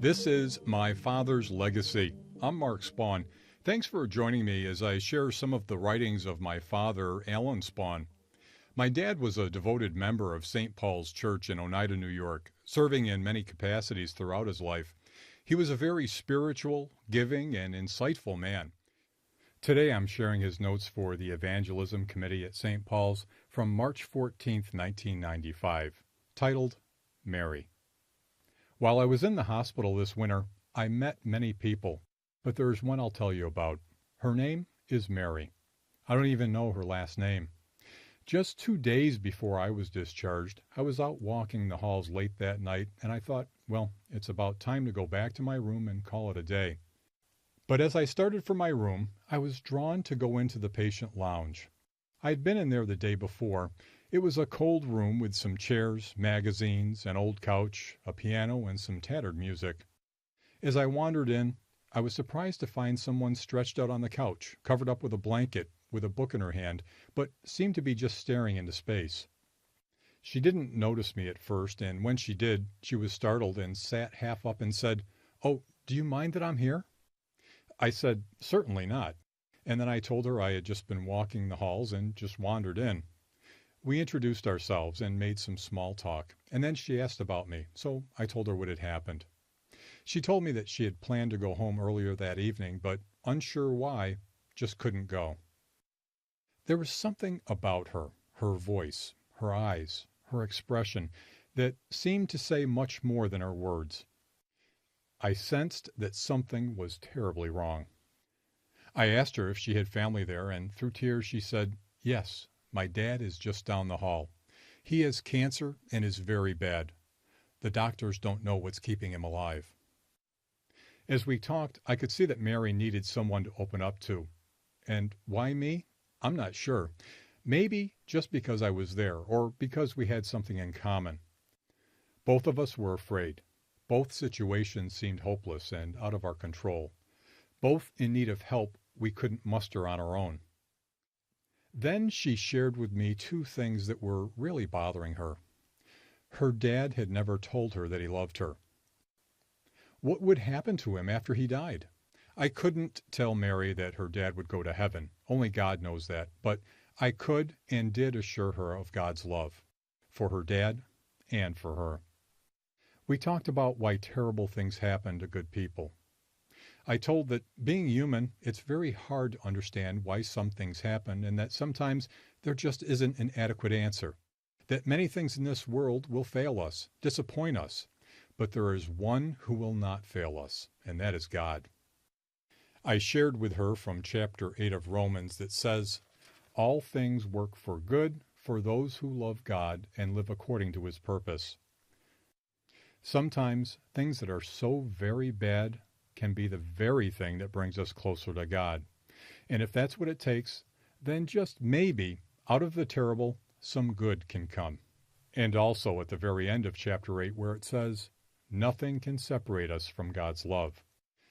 This is My Father's Legacy. I'm Mark Spawn. Thanks for joining me as I share some of the writings of my father, Alan Spawn. My dad was a devoted member of St. Paul's Church in Oneida, New York, serving in many capacities throughout his life. He was a very spiritual, giving, and insightful man. Today I'm sharing his notes for the Evangelism Committee at St. Paul's from March 14, 1995, titled Mary. While I was in the hospital this winter, I met many people, but there's one I'll tell you about. Her name is Mary. I don't even know her last name. Just 2 days before I was discharged, I was out walking the halls late that night, and I thought, well, it's about time to go back to my room and call it a day. But as I started for my room, I was drawn to go into the patient lounge. I'd been in there the day before. It was a cold room with some chairs, magazines, an old couch, a piano, and some tattered music. As I wandered in, I was surprised to find someone stretched out on the couch, covered up with a blanket, with a book in her hand, but seemed to be just staring into space. She didn't notice me at first, and when she did, she was startled and sat half up and said, "Oh, do you mind that I'm here?" I said, "Certainly not." And then I told her I had just been walking the halls and just wandered in. We introduced ourselves and made some small talk, and then she asked about me, so I told her what had happened. She told me that she had planned to go home earlier that evening, but unsure why, just couldn't go. There was something about her, her voice, her eyes, her expression, that seemed to say much more than her words. I sensed that something was terribly wrong. I asked her if she had family there, and through tears she said, "Yes, my dad is just down the hall. He has cancer and is very bad. The doctors don't know what's keeping him alive." As we talked, I could see that Mary needed someone to open up to. And why me? I'm not sure. Maybe just because I was there, or because we had something in common. Both of us were afraid. Both situations seemed hopeless and out of our control. Both in need of help we couldn't muster on our own. Then she shared with me two things that were really bothering her. Her dad had never told her that he loved her. What would happen to him after he died? I couldn't tell Mary that her dad would go to heaven. Only God knows that. But I could and did assure her of God's love, for her dad and for her. We talked about why terrible things happen to good people. I told that being human, it's very hard to understand why some things happen, and that sometimes there just isn't an adequate answer. That many things in this world will fail us, disappoint us, but there is one who will not fail us, and that is God. I shared with her from chapter 8 of Romans that says, "All things work for good for those who love God and live according to his purpose." Sometimes things that are so very bad can be the very thing that brings us closer to God. And if that's what it takes, then just maybe, out of the terrible, some good can come. And also at the very end of chapter 8 where it says, "Nothing can separate us from God's love."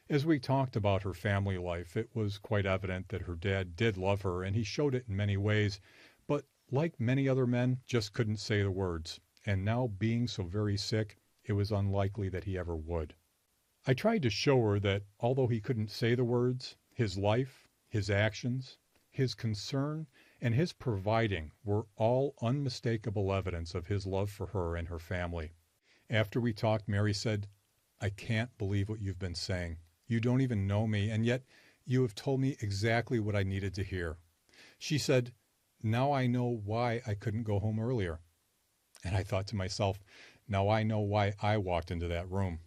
As we talked about her family life, it was quite evident that her dad did love her, and he showed it in many ways, but like many other men, just couldn't say the words. And now being so very sick, it was unlikely that he ever would. I tried to show her that although he couldn't say the words, his life, his actions, his concern, and his providing were all unmistakable evidence of his love for her and her family. After we talked, Mary said, "I can't believe what you've been saying. You don't even know me, and yet you have told me exactly what I needed to hear." She said, "Now I know why I couldn't go home earlier." And I thought to myself, now I know why I walked into that room.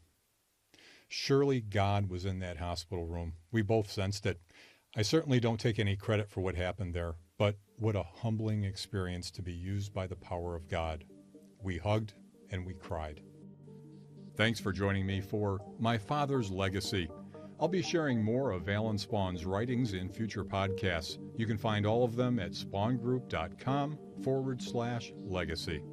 Surely God was in that hospital room. We both sensed it. I certainly don't take any credit for what happened there, but what a humbling experience to be used by the power of God. We hugged and we cried. Thanks for joining me for My Father's Legacy. I'll be sharing more of Alan Spawn's writings in future podcasts. You can find all of them at spawngroup.com/legacy.